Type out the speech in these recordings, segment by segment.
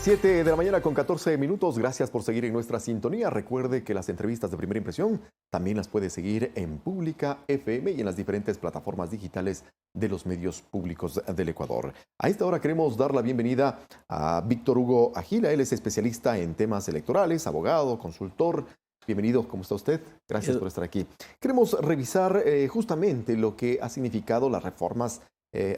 7 de la mañana con 14 minutos. Gracias por seguir en nuestra sintonía. Recuerde que las entrevistas de Primera Impresión también las puede seguir en Pública FM y en las diferentes plataformas digitales de los medios públicos del Ecuador. A esta hora queremos dar la bienvenida a Víctor Hugo Agila. Él es especialista en temas electorales, abogado, consultor. Bienvenido, ¿cómo está usted? Gracias por estar aquí. Queremos revisar justamente lo que ha significado las reformas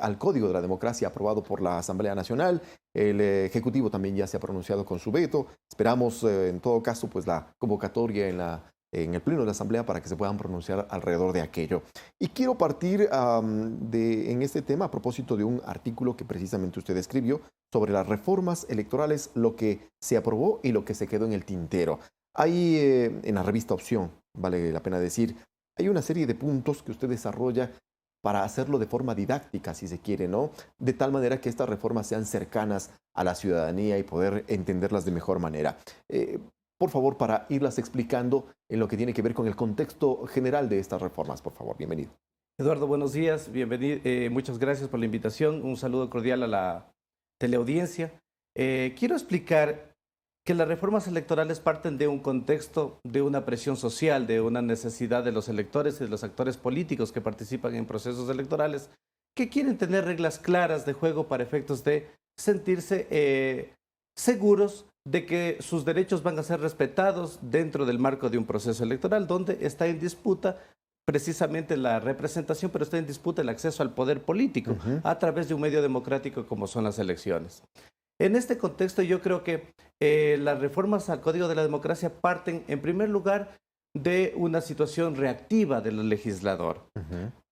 al Código de la Democracia aprobado por la Asamblea Nacional. El Ejecutivo también ya se ha pronunciado con su veto. Esperamos, en todo caso, pues la convocatoria en el Pleno de la Asamblea para que se puedan pronunciar alrededor de aquello. Y quiero partir en este tema a propósito de un artículo que precisamente usted escribió sobre las reformas electorales, lo que se aprobó y lo que se quedó en el tintero. Hay en la revista Opción, vale la pena decir, hay una serie de puntos que usted desarrolla para hacerlo de forma didáctica, si se quiere, ¿no? De tal manera que estas reformas sean cercanas a la ciudadanía y poder entenderlas de mejor manera. Por favor, para irlas explicando en lo que tiene que ver con el contexto general de estas reformas, por favor, bienvenido. Eduardo, buenos días, bienvenido, muchas gracias por la invitación, un saludo cordial a la teleaudiencia. Quiero explicar que las reformas electorales parten de un contexto, de una presión social, de una necesidad de los electores y de los actores políticos que participan en procesos electorales, que quieren tener reglas claras de juego para efectos de sentirse seguros de que sus derechos van a ser respetados dentro del marco de un proceso electoral, donde está en disputa precisamente la representación, pero está en disputa el acceso al poder político a través de un medio democrático como son las elecciones. En este contexto yo creo que las reformas al Código de la Democracia parten en primer lugar de una situación reactiva del legislador,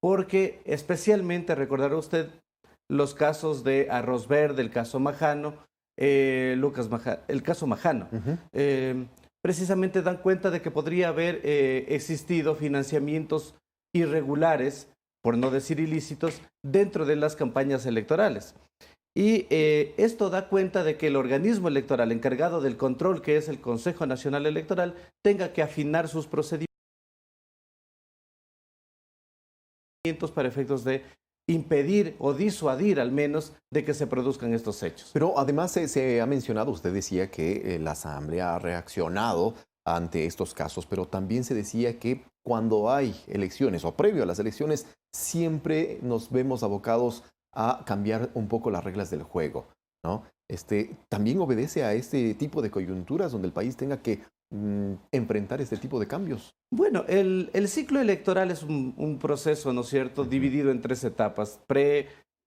porque especialmente recordará usted los casos de Arroz Verde, el caso Majano, el caso Majano. Precisamente dan cuenta de que podría haber existido financiamientos irregulares, por no decir ilícitos, dentro de las campañas electorales. Y esto da cuenta de que el organismo electoral encargado del control, que es el Consejo Nacional Electoral, tenga que afinar sus procedimientos para efectos de impedir o disuadir al menos de que se produzcan estos hechos. Pero además se ha mencionado, usted decía que la Asamblea ha reaccionado ante estos casos, pero también se decía que cuando hay elecciones o previo a las elecciones, siempre nos vemos abocados a cambiar un poco las reglas del juego, ¿no? También obedece a este tipo de coyunturas donde el país tenga que enfrentar este tipo de cambios. Bueno, el ciclo electoral es un proceso, ¿no es cierto?, dividido en tres etapas: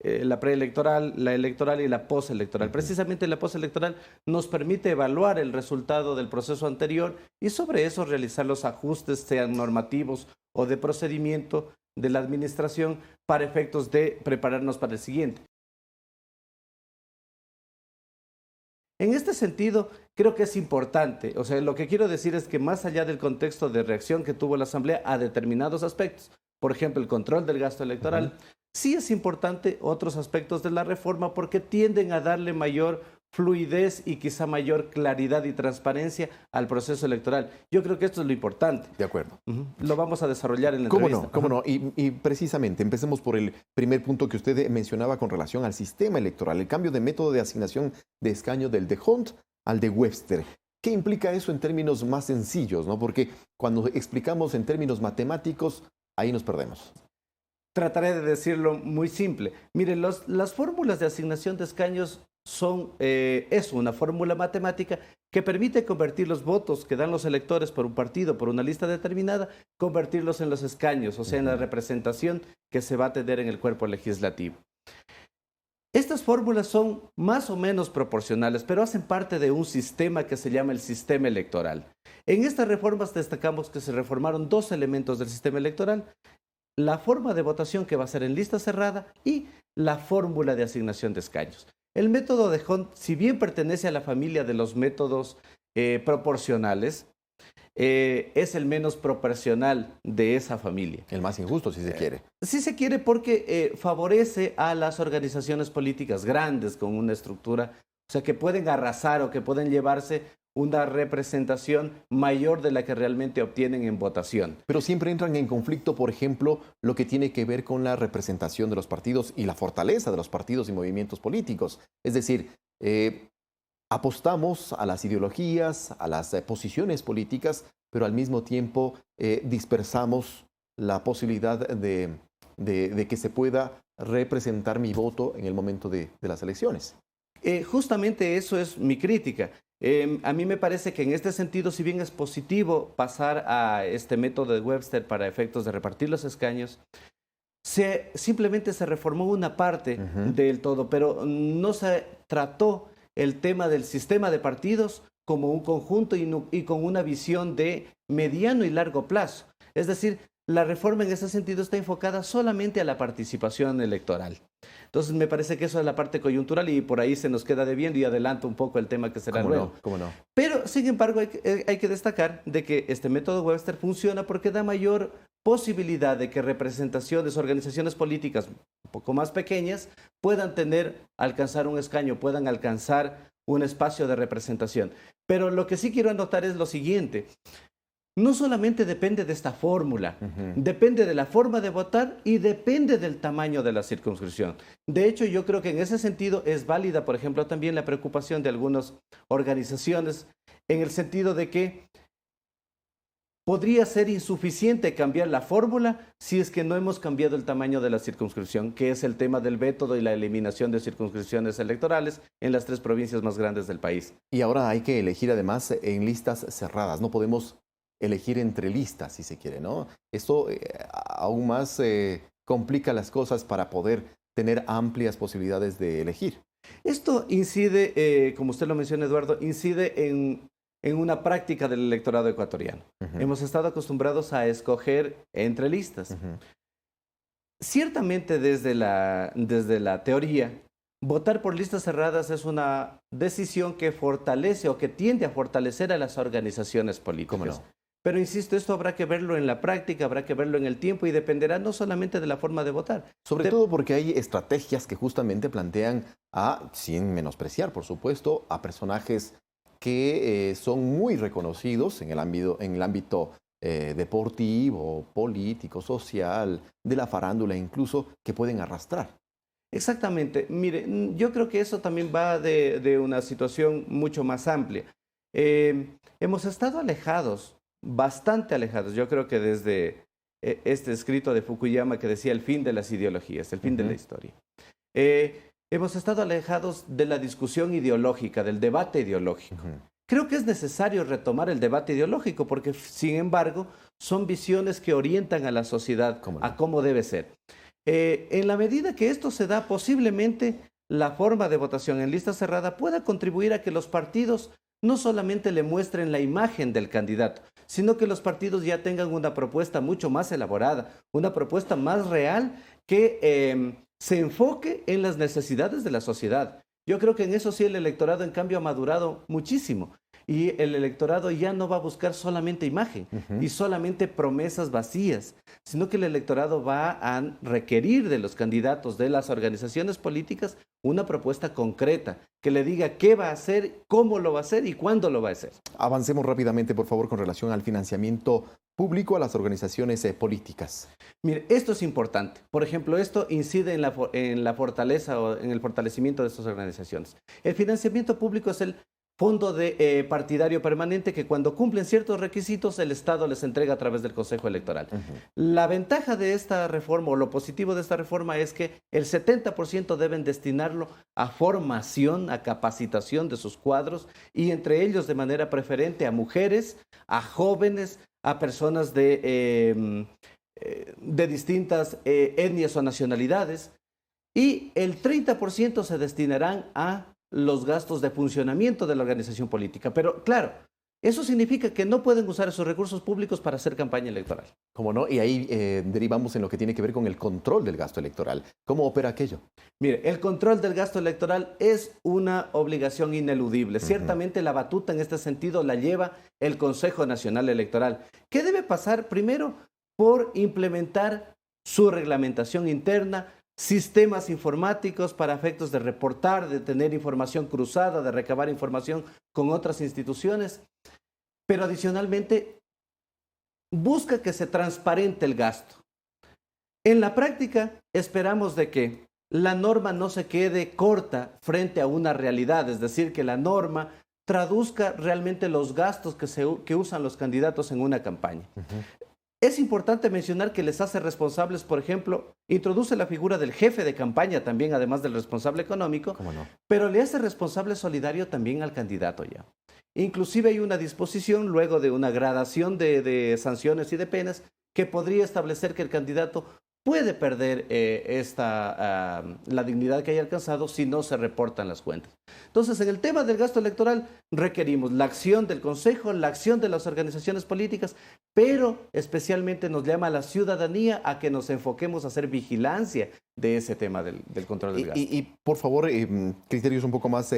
la preelectoral, la electoral y la postelectoral. Precisamente la postelectoral nos permite evaluar el resultado del proceso anterior y sobre eso realizar los ajustes, sean normativos o de procedimiento de la administración, para efectos de prepararnos para el siguiente. En este sentido, creo que es importante, o sea, lo que quiero decir es que más allá del contexto de reacción que tuvo la Asamblea a determinados aspectos, por ejemplo, el control del gasto electoral, sí es importante otros aspectos de la reforma porque tienden a darle mayor fluidez y quizá mayor claridad y transparencia al proceso electoral. Yo creo que esto es lo importante. De acuerdo. Lo vamos a desarrollar en la ¿Cómo entrevista. no? ¿Cómo no? Y precisamente, empecemos por el primer punto que usted mencionaba con relación al sistema electoral, el cambio de método de asignación de escaño del de Hunt al de Webster. ¿Qué implica eso en términos más sencillos, ¿no? Porque cuando explicamos en términos matemáticos, ahí nos perdemos. Trataré de decirlo muy simple. Miren, las fórmulas de asignación de escaños es una fórmula matemática que permite convertir los votos que dan los electores por un partido, por una lista determinada, convertirlos en los escaños, o sea, en la representación que se va a tener en el cuerpo legislativo. Estas fórmulas son más o menos proporcionales, pero hacen parte de un sistema que se llama el sistema electoral. En estas reformas destacamos que se reformaron dos elementos del sistema electoral: la forma de votación, que va a ser en lista cerrada, y la fórmula de asignación de escaños. El método de Hunt, si bien pertenece a la familia de los métodos proporcionales, es el menos proporcional de esa familia. El más injusto, si se quiere. Sí se quiere porque favorece a las organizaciones políticas grandes con una estructura, o sea, que pueden arrasar o que pueden llevarse una representación mayor de la que realmente obtienen en votación. Pero siempre entran en conflicto, por ejemplo, lo que tiene que ver con la representación de los partidos y la fortaleza de los partidos y movimientos políticos. Es decir, apostamos a las ideologías, a las posiciones políticas, pero al mismo tiempo dispersamos la posibilidad de que se pueda representar mi voto en el momento de las elecciones. Justamente eso es mi crítica. A mí me parece que en este sentido, si bien es positivo pasar a este método de Webster para efectos de repartir los escaños, simplemente se reformó una parte del todo, pero no se trató el tema del sistema de partidos como un conjunto y con una visión de mediano y largo plazo. Es decir, la reforma en ese sentido está enfocada solamente a la participación electoral. Entonces me parece que eso es la parte coyuntural y por ahí se nos queda debiendo y adelanto un poco el tema que será luego. ¿Cómo no? Pero sin embargo hay que destacar de que este método Webster funciona porque da mayor posibilidad de que representaciones, organizaciones políticas un poco más pequeñas puedan alcanzar un escaño, puedan alcanzar un espacio de representación. Pero lo que sí quiero anotar es lo siguiente. No solamente depende de esta fórmula, depende de la forma de votar y depende del tamaño de la circunscripción. De hecho, yo creo que en ese sentido es válida, por ejemplo, también la preocupación de algunas organizaciones en el sentido de que podría ser insuficiente cambiar la fórmula si es que no hemos cambiado el tamaño de la circunscripción, que es el tema del método y la eliminación de circunscripciones electorales en las 3 provincias más grandes del país. Y ahora hay que elegir además en listas cerradas. No podemos elegir entre listas, si se quiere, ¿no? Esto aún más complica las cosas para poder tener amplias posibilidades de elegir. Esto incide, como usted lo menciona, Eduardo, incide en una práctica del electorado ecuatoriano. Hemos estado acostumbrados a escoger entre listas. Ciertamente desde la teoría, votar por listas cerradas es una decisión que fortalece o que tiende a fortalecer a las organizaciones políticas. ¿Cómo no? Pero insisto, esto habrá que verlo en la práctica, habrá que verlo en el tiempo y dependerá no solamente de la forma de votar. Sobre todo porque hay estrategias que justamente plantean sin menospreciar, por supuesto, a personajes que son muy reconocidos en el ámbito deportivo, político, social, de la farándula incluso, que pueden arrastrar. Exactamente. Mire, yo creo que eso también va de una situación mucho más amplia. Hemos estado alejados, bastante alejados. Yo creo que desde este escrito de Fukuyama que decía el fin de las ideologías, el fin de la historia. Hemos estado alejados de la discusión ideológica, del debate ideológico. Creo que es necesario retomar el debate ideológico porque, sin embargo, son visiones que orientan a la sociedad a cómo debe ser. En la medida que esto se da, posiblemente la forma de votación en lista cerrada pueda contribuir a que los partidos no solamente le muestren la imagen del candidato, sino que los partidos ya tengan una propuesta mucho más elaborada, una propuesta más real que se enfoque en las necesidades de la sociedad. Yo creo que en eso sí el electorado, en cambio, ha madurado muchísimo. Y el electorado ya no va a buscar solamente imagen y solamente promesas vacías, sino que el electorado va a requerir de los candidatos, de las organizaciones políticas, una propuesta concreta que le diga qué va a hacer, cómo lo va a hacer y cuándo lo va a hacer. Avancemos rápidamente, por favor, con relación al financiamiento público a las organizaciones políticas. Mire, esto es importante. Por ejemplo, esto incide en la fortaleza o en el fortalecimiento de estas organizaciones. El financiamiento público es el fondo partidario permanente que cuando cumplen ciertos requisitos el Estado les entrega a través del Consejo Electoral. La ventaja de esta reforma o lo positivo de esta reforma es que el 70% deben destinarlo a formación, a capacitación de sus cuadros y entre ellos de manera preferente a mujeres, a jóvenes, a personas de distintas etnias o nacionalidades y el 30% se destinarán a los gastos de funcionamiento de la organización política. Pero claro, eso significa que no pueden usar esos recursos públicos para hacer campaña electoral. ¿Cómo no? Y ahí derivamos en lo que tiene que ver con el control del gasto electoral. ¿Cómo opera aquello? Mire, el control del gasto electoral es una obligación ineludible. Ciertamente la batuta en este sentido la lleva el Consejo Nacional Electoral, que debe pasar primero por implementar su reglamentación interna, sistemas informáticos para efectos de reportar, de tener información cruzada, de recabar información con otras instituciones, pero adicionalmente busca que se transparente el gasto. En la práctica esperamos de que la norma no se quede corta frente a una realidad, es decir, que la norma traduzca realmente los gastos que usan los candidatos en una campaña. Es importante mencionar que les hace responsables, por ejemplo, introduce la figura del jefe de campaña también, además del responsable económico, ¿Cómo no? pero le hace responsable solidario también al candidato ya. Inclusive hay una disposición luego de una gradación de sanciones y de penas que podría establecer que el candidato puede perder la dignidad que haya alcanzado si no se reportan las cuentas. Entonces, en el tema del gasto electoral requerimos la acción del Consejo, la acción de las organizaciones políticas, pero especialmente nos llama a la ciudadanía a que nos enfoquemos a hacer vigilancia de ese tema del control del gasto. Y por favor, criterios un poco más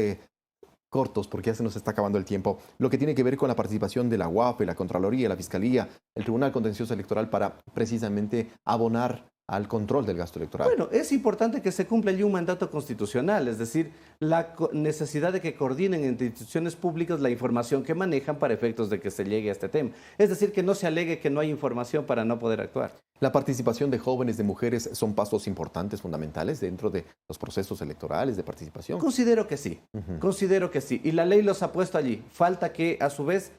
cortos, porque ya se nos está acabando el tiempo. Lo que tiene que ver con la participación de la UAF, la Contraloría, la Fiscalía, el Tribunal Contencioso Electoral para precisamente abonar al control del gasto electoral. Bueno, es importante que se cumpla allí un mandato constitucional, es decir, la necesidad de que coordinen entre instituciones públicas la información que manejan para efectos de que se llegue a este tema. Es decir, que no se alegue que no hay información para no poder actuar. La participación de jóvenes, de mujeres, son pasos importantes, fundamentales dentro de los procesos electorales de participación. Considero que sí, considero que sí. Y la ley los ha puesto allí. Falta que, a su vez,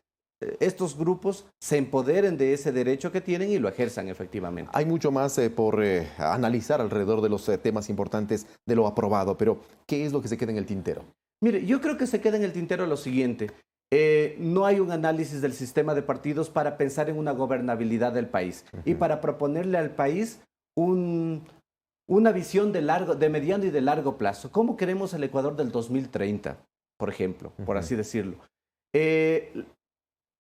estos grupos se empoderen de ese derecho que tienen y lo ejerzan efectivamente. Hay mucho más por analizar alrededor de los temas importantes de lo aprobado, pero ¿qué es lo que se queda en el tintero? Mire, yo creo que se queda en el tintero lo siguiente. No hay un análisis del sistema de partidos para pensar en una gobernabilidad del país y para proponerle al país una visión de mediano y de largo plazo. ¿Cómo queremos el Ecuador del 2030, por ejemplo, por así decirlo?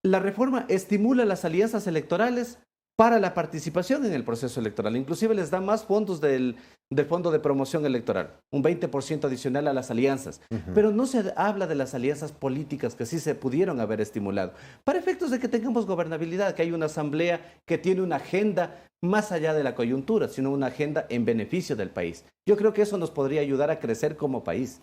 La reforma estimula las alianzas electorales para la participación en el proceso electoral. Inclusive les da más fondos del Fondo de Promoción Electoral, un 20% adicional a las alianzas. Pero no se habla de las alianzas políticas que sí se pudieron haber estimulado. Para efectos de que tengamos gobernabilidad, que hay una asamblea que tiene una agenda más allá de la coyuntura, sino una agenda en beneficio del país. Yo creo que eso nos podría ayudar a crecer como país.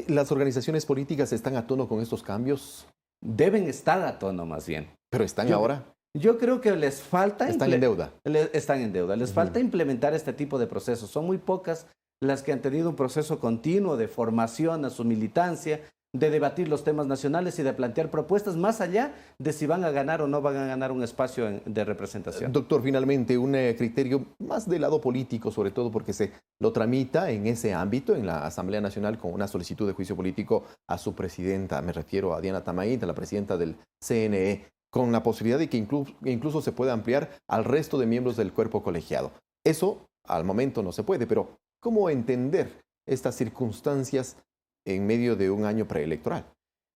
¿Las organizaciones políticas están a tono con estos cambios? Deben estar a tono más bien. ¿Pero están ahora? Yo creo que les falta... ¿Están en deuda? Están en deuda. Les falta implementar este tipo de procesos. Son muy pocas las que han tenido un proceso continuo de formación a su militancia, de debatir los temas nacionales y de plantear propuestas más allá de si van a ganar o no van a ganar un espacio de representación. Doctor, finalmente, un criterio más del lado político, sobre todo porque se lo tramita en ese ámbito, en la Asamblea Nacional, con una solicitud de juicio político a su presidenta. Me refiero a Diana Tamaín, la presidenta del CNE, con la posibilidad de que incluso se pueda ampliar al resto de miembros del cuerpo colegiado. Eso, al momento, no se puede, pero ¿cómo entender estas circunstancias en medio de un año preelectoral?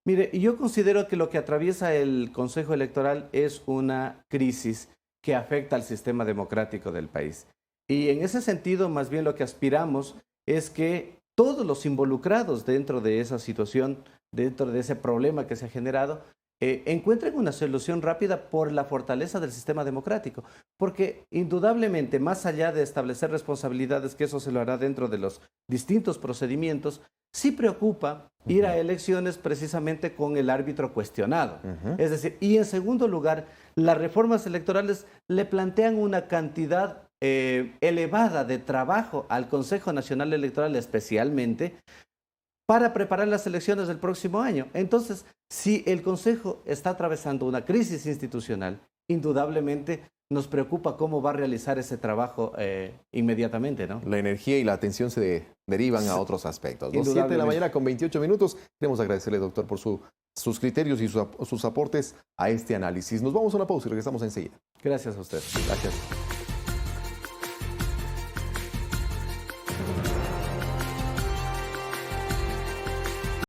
Mire, yo considero que lo que atraviesa el Consejo Electoral es una crisis que afecta al sistema democrático del país. Y en ese sentido, más bien lo que aspiramos es que todos los involucrados dentro de esa situación, dentro de ese problema que se ha generado, encuentren una solución rápida por la fortaleza del sistema democrático. Porque indudablemente, más allá de establecer responsabilidades, que eso se lo hará dentro de los distintos procedimientos, sí preocupa ir a elecciones precisamente con el árbitro cuestionado. Es decir, y en segundo lugar, las reformas electorales le plantean una cantidad elevada de trabajo al Consejo Nacional Electoral especialmente para preparar las elecciones del próximo año. Entonces, si el Consejo está atravesando una crisis institucional, indudablemente nos preocupa cómo va a realizar ese trabajo inmediatamente, ¿no? La energía y la atención se derivan a otros aspectos. 7 de la mañana con 28 minutos. Queremos agradecerle, doctor, por sus criterios y sus aportes a este análisis. Nos vamos a una pausa y regresamos enseguida. Gracias a usted. Gracias.